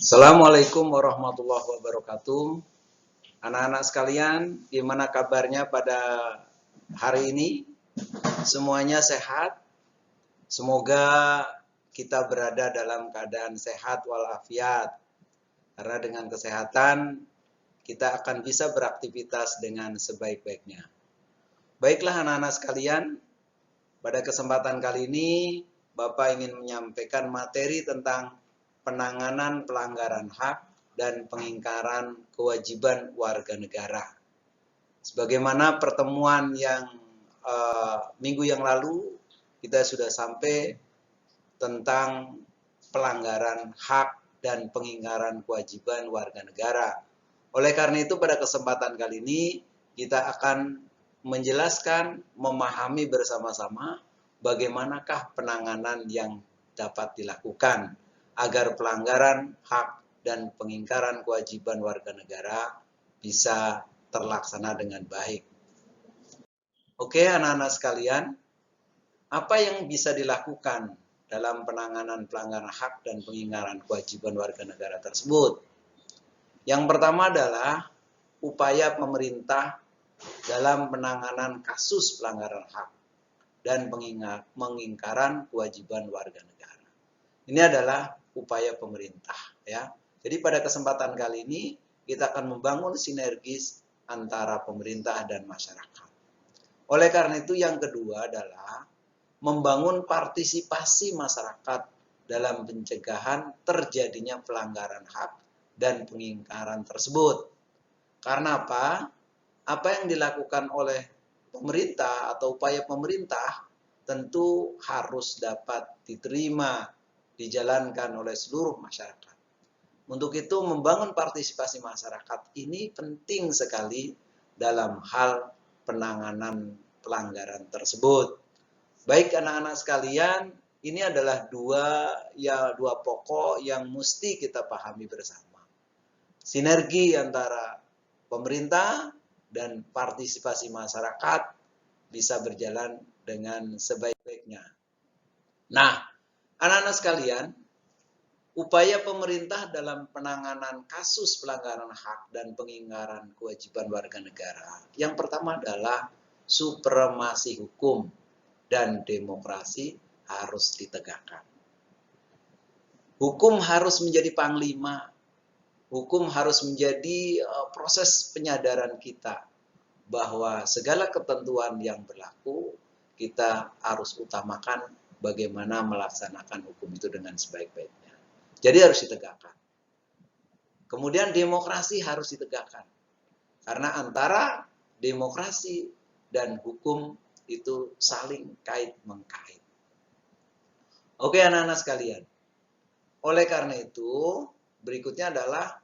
Assalamualaikum warahmatullahi wabarakatuh. Anak-anak sekalian, gimana kabarnya pada hari ini? Semuanya sehat? Semoga kita berada dalam keadaan sehat walafiat. Karena dengan kesehatan, kita akan bisa beraktivitas dengan sebaik-baiknya. Baiklah anak-anak sekalian, pada kesempatan kali ini, Bapak ingin menyampaikan materi tentang penanganan pelanggaran hak dan pengingkaran kewajiban warga negara. Sebagaimana pertemuan yang minggu yang lalu, kita sudah sampai tentang pelanggaran hak dan pengingkaran kewajiban warga negara. Oleh karena itu, pada kesempatan kali ini, kita akan menjelaskan, memahami bersama-sama bagaimanakah penanganan yang dapat dilakukan agar pelanggaran hak dan pengingkaran kewajiban warga negara bisa terlaksana dengan baik. Oke, anak-anak sekalian, apa yang bisa dilakukan dalam penanganan pelanggaran hak dan pengingkaran kewajiban warga negara tersebut? Yang pertama adalah upaya pemerintah dalam penanganan kasus pelanggaran hak dan pengingkaran kewajiban warga negara. Ini adalah upaya pemerintah, ya. Jadi pada kesempatan kali ini kita akan membangun sinergis antara pemerintah dan masyarakat. Oleh karena itu yang kedua adalah membangun partisipasi masyarakat dalam pencegahan terjadinya pelanggaran hak dan pengingkaran tersebut. Karena apa? Apa yang dilakukan oleh pemerintah atau upaya pemerintah tentu harus dapat diterima, dijalankan oleh seluruh masyarakat. Untuk itu membangun partisipasi masyarakat ini penting sekali dalam hal penanganan pelanggaran tersebut. Baik anak-anak sekalian, ini adalah dua pokok yang mesti kita pahami bersama. Sinergi antara pemerintah dan partisipasi masyarakat bisa berjalan dengan sebaik-baiknya. Nah, anak-anak sekalian, upaya pemerintah dalam penanganan kasus pelanggaran hak dan pengingkaran kewajiban warga negara, yang pertama adalah supremasi hukum dan demokrasi harus ditegakkan. Hukum harus menjadi panglima. Hukum harus menjadi proses penyadaran kita bahwa segala ketentuan yang berlaku kita harus utamakan bagaimana melaksanakan hukum itu dengan sebaik-baiknya. Jadi harus ditegakkan. Kemudian demokrasi harus ditegakkan. Karena antara demokrasi dan hukum itu saling kait-mengkait. Oke anak-anak sekalian. Oleh karena itu, berikutnya adalah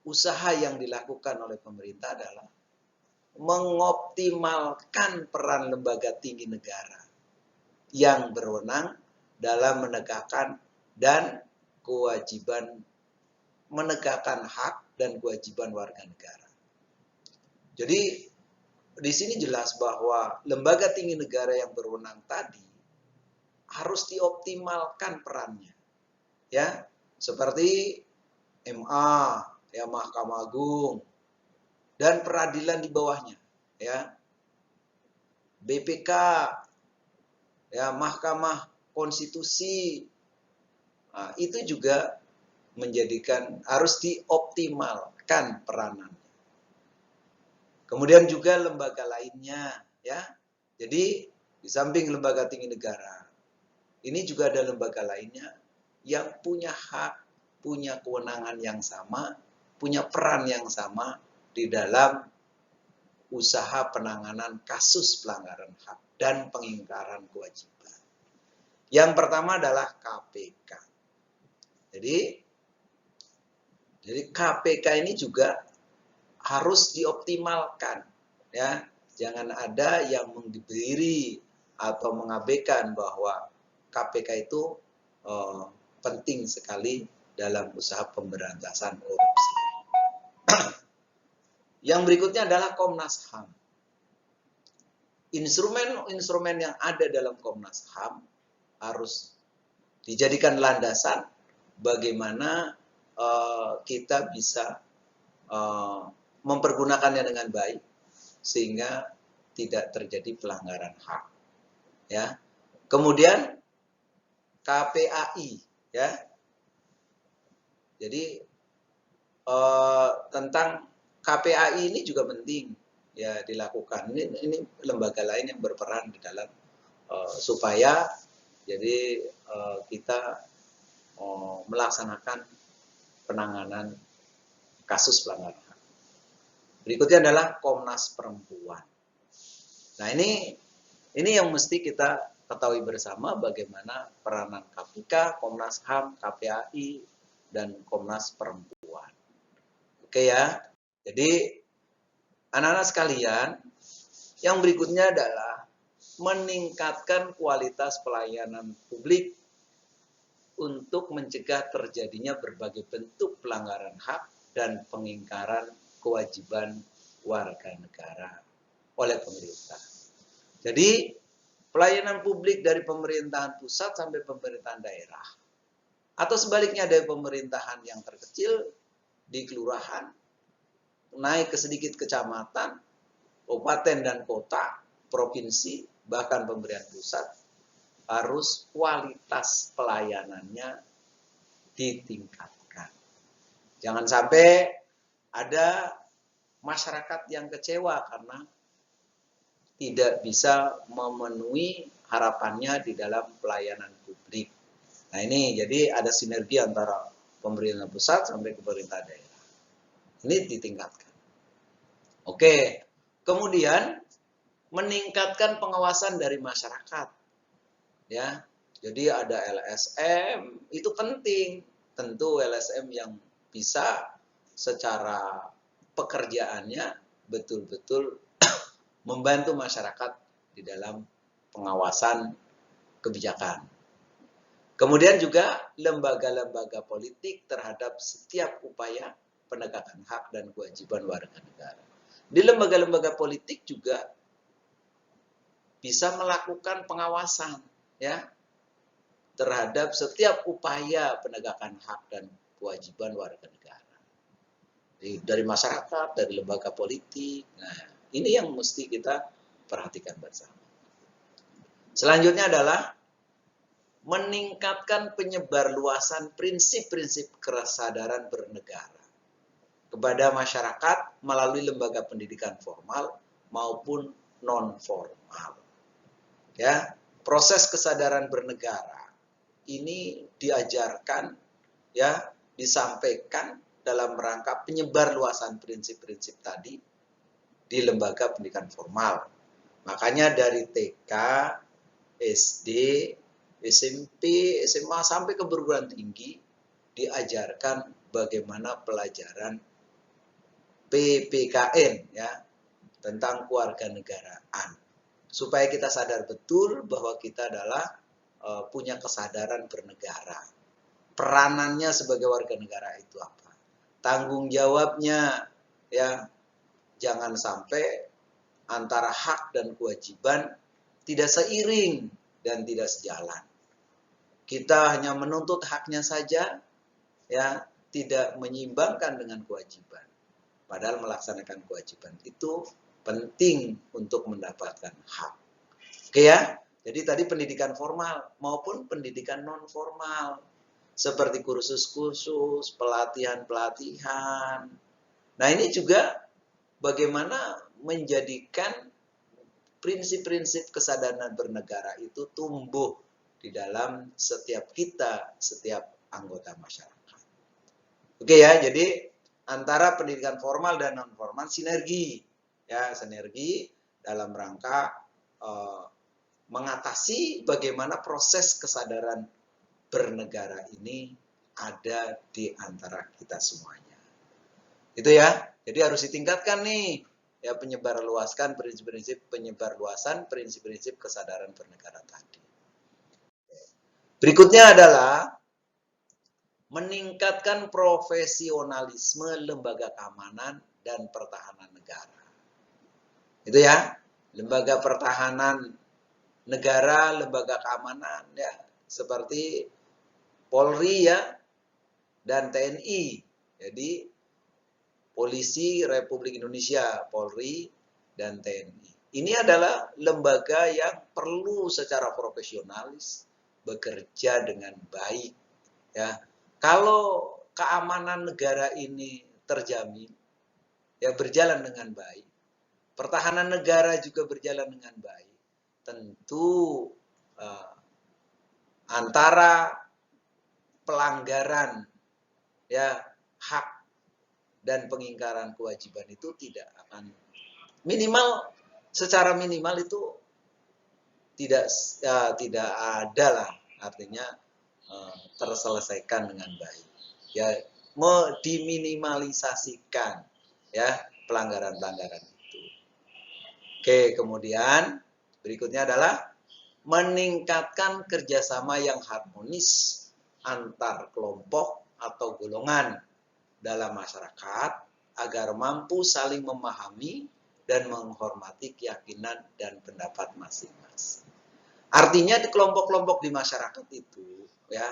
usaha yang dilakukan oleh pemerintah adalah mengoptimalkan peran lembaga tinggi negara yang berwenang dalam menegakkan dan kewajiban menegakkan hak dan kewajiban warga negara. Jadi di sini jelas bahwa lembaga tinggi negara yang berwenang tadi harus dioptimalkan perannya, ya, seperti MA, ya Mahkamah Agung, dan peradilan di bawahnya, ya, BPK, ya Mahkamah Konstitusi, nah, itu juga harus dioptimalkan peranannya. Kemudian juga lembaga lainnya, ya. Jadi di samping lembaga tinggi negara, ini juga ada lembaga lainnya yang punya hak, punya kewenangan yang sama, punya peran yang sama di dalam usaha penanganan kasus pelanggaran hak dan pengingkaran kewajiban. Yang pertama adalah KPK. Jadi KPK ini juga harus dioptimalkan, ya. Jangan ada yang mendiberi atau mengabaikan bahwa KPK itu penting sekali dalam usaha pemberantasan korupsi. Yang berikutnya adalah Komnas HAM. Instrumen-instrumen yang ada dalam Komnas HAM harus dijadikan landasan bagaimana kita bisa mempergunakannya dengan baik sehingga tidak terjadi pelanggaran hak, ya. Kemudian KPAI, ya. Jadi tentang KPAI ini juga penting ya dilakukan. Ini lembaga lain yang berperan di dalam supaya jadi kita melaksanakan penanganan kasus pelanggaran HAM. Berikutnya adalah Komnas Perempuan. Nah, ini yang mesti kita ketahui bersama bagaimana peranan KPK, Komnas HAM, KPAI, dan Komnas Perempuan. Oke ya, jadi anak-anak sekalian, yang berikutnya adalah meningkatkan kualitas pelayanan publik untuk mencegah terjadinya berbagai bentuk pelanggaran hak dan pengingkaran kewajiban warga negara oleh pemerintah. Jadi, pelayanan publik dari pemerintahan pusat sampai pemerintahan daerah, atau sebaliknya dari pemerintahan yang terkecil di kelurahan, naik ke sedikit kecamatan, kabupaten dan kota, provinsi, bahkan pemerintahan pusat, harus kualitas pelayanannya ditingkatkan. Jangan sampai ada masyarakat yang kecewa karena tidak bisa memenuhi harapannya di dalam pelayanan publik. Nah ini jadi ada sinergi antara pemerintah pusat sampai ke pemerintah daerah. Ini ditingkatkan. Oke, kemudian meningkatkan pengawasan dari masyarakat. Ya, jadi ada LSM, itu penting. Tentu LSM yang bisa secara pekerjaannya betul-betul membantu masyarakat di dalam pengawasan kebijakan. Kemudian juga lembaga-lembaga politik terhadap setiap upaya penegakan hak dan kewajiban warga negara. Di lembaga-lembaga politik juga bisa melakukan pengawasan ya terhadap setiap upaya penegakan hak dan kewajiban warga negara. Dari masyarakat, dari lembaga politik. Nah, ini yang mesti kita perhatikan bersama. Selanjutnya adalah meningkatkan penyebarluasan prinsip-prinsip kesadaran bernegara kepada masyarakat melalui lembaga pendidikan formal maupun non-formal. Ya, proses kesadaran bernegara ini diajarkan, ya, disampaikan dalam rangka penyebarluasan prinsip-prinsip tadi di lembaga pendidikan formal. Makanya dari TK, SD, SMP, SMA sampai ke perguruan tinggi diajarkan bagaimana pelajaran PPKN ya tentang kewarganegaraan supaya kita sadar betul bahwa kita adalah punya kesadaran bernegara. Peranannya sebagai warga negara itu apa? Tanggung jawabnya ya jangan sampai antara hak dan kewajiban tidak seiring dan tidak sejalan. Kita hanya menuntut haknya saja ya tidak menyimbangkan dengan kewajiban. Padahal melaksanakan kewajiban itu penting untuk mendapatkan hak. Oke ya, jadi tadi pendidikan formal maupun pendidikan non formal seperti kursus-kursus, pelatihan-pelatihan. Nah ini juga bagaimana menjadikan prinsip-prinsip kesadaran bernegara itu tumbuh di dalam setiap kita, setiap anggota masyarakat. Oke ya, jadi antara pendidikan formal dan non formal sinergi ya, sinergi dalam rangka mengatasi bagaimana proses kesadaran bernegara ini ada di antara kita semuanya. Itu ya. Jadi harus ditingkatkan nih ya penyebarluaskan prinsip-prinsip penyebarluasan prinsip-prinsip kesadaran bernegara tadi. Berikutnya adalah meningkatkan profesionalisme lembaga keamanan dan pertahanan negara. Itu ya, lembaga pertahanan negara, lembaga keamanan ya, seperti Polri ya, dan TNI. Jadi Polisi Republik Indonesia, Polri, dan TNI. Ini adalah lembaga yang perlu secara profesionalis bekerja dengan baik. Ya, kalau keamanan negara ini terjamin, ya berjalan dengan baik, pertahanan negara juga berjalan dengan baik, tentu antara pelanggaran ya hak dan pengingkaran kewajiban itu tidak akan secara minimal itu tidak ada lah, artinya terselesaikan dengan baik. Ya, diminimalisasikan ya pelanggaran-pelanggaran itu. Oke, kemudian berikutnya adalah meningkatkan kerjasama yang harmonis antar kelompok atau golongan dalam masyarakat agar mampu saling memahami dan menghormati keyakinan dan pendapat masing-masing. Artinya di kelompok-kelompok di masyarakat itu ya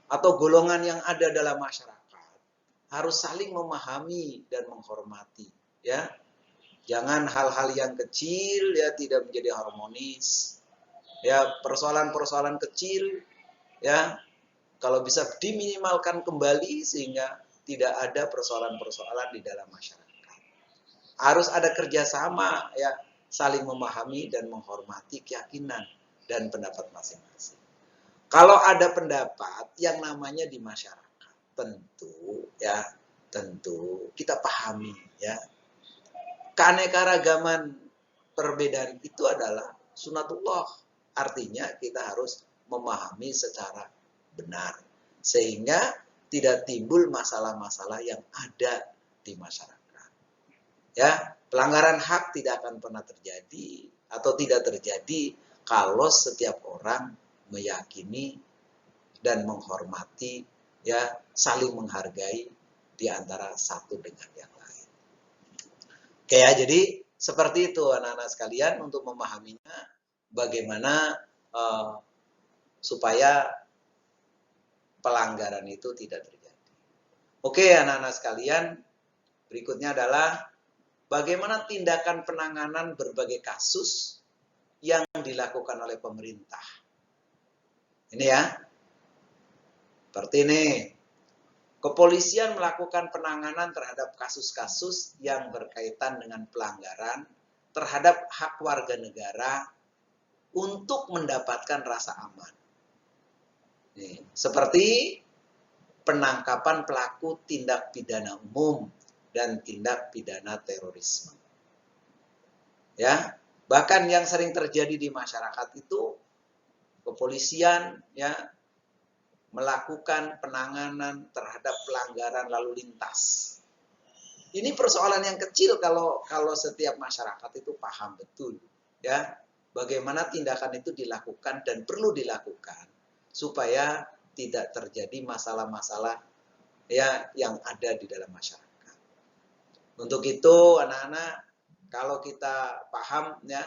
atau golongan yang ada dalam masyarakat harus saling memahami dan menghormati ya. Jangan hal-hal yang kecil ya tidak menjadi harmonis. Ya, persoalan-persoalan kecil ya kalau bisa diminimalkan kembali sehingga tidak ada persoalan-persoalan di dalam masyarakat. Harus ada kerjasama ya, saling memahami dan menghormati keyakinan dan pendapat masing-masing. Kalau ada pendapat yang namanya di masyarakat, tentu kita pahami ya. Keanekaragaman perbedaan itu adalah sunatullah. Artinya kita harus memahami secara benar sehingga tidak timbul masalah-masalah yang ada di masyarakat. Ya, pelanggaran hak tidak akan pernah terjadi atau tidak terjadi kalau setiap orang meyakini dan menghormati ya, saling menghargai di antara satu dengan yang lain. Oke ya, jadi seperti itu anak-anak sekalian untuk memahaminya bagaimana supaya pelanggaran itu tidak terjadi. Oke anak-anak sekalian, berikutnya adalah bagaimana tindakan penanganan berbagai kasus yang dilakukan oleh pemerintah. Ini ya, seperti ini. Kepolisian melakukan penanganan terhadap kasus-kasus yang berkaitan dengan pelanggaran terhadap hak warga negara untuk mendapatkan rasa aman. Nih, seperti penangkapan pelaku tindak pidana umum dan tindak pidana terorisme. Ya, bahkan yang sering terjadi di masyarakat itu kepolisian ya melakukan penanganan terhadap pelanggaran lalu lintas. Ini persoalan yang kecil kalau setiap masyarakat itu paham betul ya. Bagaimana tindakan itu dilakukan dan perlu dilakukan supaya tidak terjadi masalah-masalah ya yang ada di dalam masyarakat. Untuk itu anak-anak kalau kita paham ya,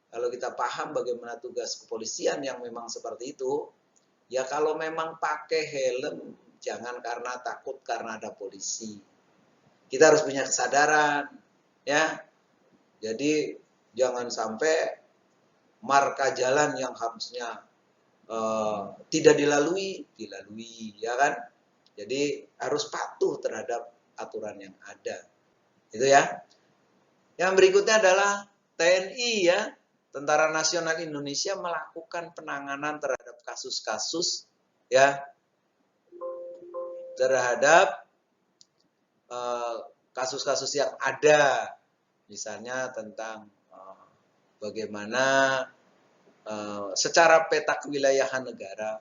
kalau kita paham bagaimana tugas kepolisian yang memang seperti itu, ya kalau memang pakai helm jangan karena takut karena ada polisi. Kita harus punya kesadaran ya. Jadi jangan sampai marka jalan yang harusnya tidak dilalui ya kan. Jadi harus patuh terhadap aturan yang ada. Itu ya. Yang berikutnya adalah TNI ya, Tentara Nasional Indonesia melakukan penanganan terhadap kasus-kasus ya, terhadap kasus-kasus yang ada, misalnya tentang bagaimana secara peta kewilayahan negara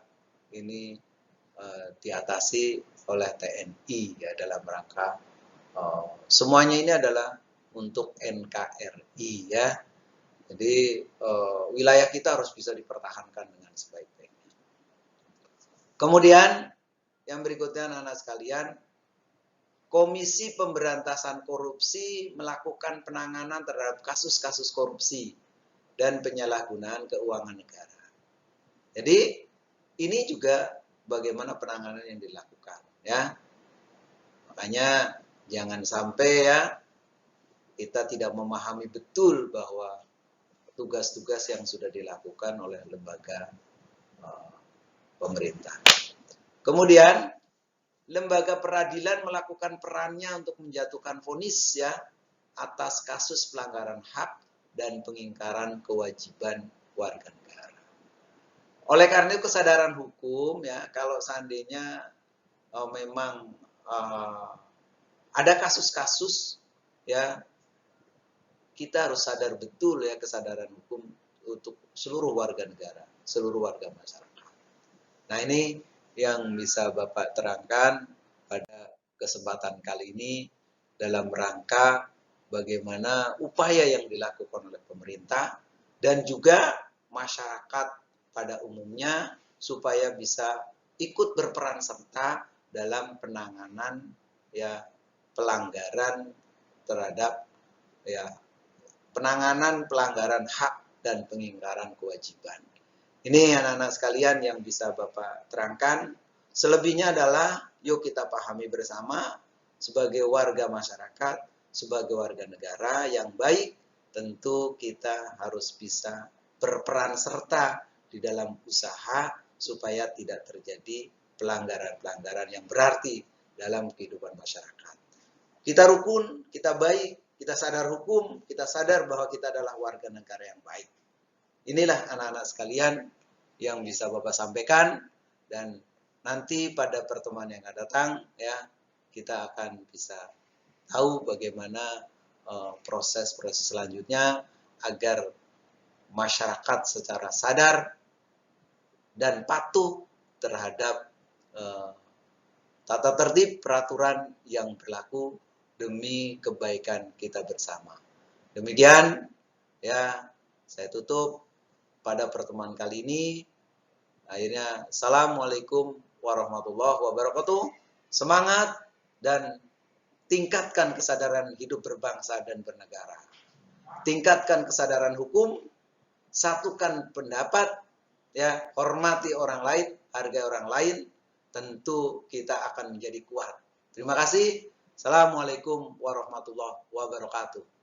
ini diatasi oleh TNI ya dalam rangka semuanya ini adalah untuk NKRI ya. Jadi wilayah kita harus bisa dipertahankan dengan sebaik-baiknya. Kemudian yang berikutnya anak-anak sekalian, Komisi Pemberantasan Korupsi melakukan penanganan terhadap kasus-kasus korupsi dan penyalahgunaan keuangan negara. Jadi ini juga bagaimana penanganan yang dilakukan. ya. Makanya jangan sampai ya kita tidak memahami betul bahwa tugas-tugas yang sudah dilakukan oleh lembaga pemerintah. Kemudian lembaga peradilan melakukan perannya untuk menjatuhkan vonis ya atas kasus pelanggaran hak dan pengingkaran kewajiban warga negara. Oleh karena itu kesadaran hukum ya, kalau seandainya memang ada kasus-kasus ya, kita harus sadar betul ya kesadaran hukum untuk seluruh warga negara, seluruh warga masyarakat. Nah, ini yang bisa Bapak terangkan pada kesempatan kali ini dalam rangka bagaimana upaya yang dilakukan oleh pemerintah dan juga masyarakat pada umumnya supaya bisa ikut berperan serta dalam penanganan ya pelanggaran terhadap ya penanganan pelanggaran hak dan pengingkaran kewajiban. Ini anak-anak sekalian yang bisa Bapak terangkan. Selebihnya adalah yuk kita pahami bersama sebagai warga masyarakat, sebagai warga negara yang baik, tentu kita harus bisa berperan serta di dalam usaha supaya tidak terjadi pelanggaran-pelanggaran yang berarti dalam kehidupan masyarakat. Kita rukun, kita baik, kita sadar hukum, kita sadar bahwa kita adalah warga negara yang baik. Inilah anak-anak sekalian yang bisa Bapak sampaikan, dan nanti pada pertemuan yang akan datang ya kita akan bisa tahu bagaimana proses-proses selanjutnya agar masyarakat secara sadar dan patuh terhadap tata tertib peraturan yang berlaku demi kebaikan kita bersama. Demikian ya, saya tutup pada pertemuan kali ini. Akhirnya, Assalamualaikum warahmatullahi wabarakatuh. Semangat dan tingkatkan kesadaran hidup berbangsa dan bernegara. Tingkatkan kesadaran hukum, satukan pendapat, ya, hormati orang lain, hargai orang lain, tentu kita akan menjadi kuat. Terima kasih. Assalamualaikum warahmatullahi wabarakatuh.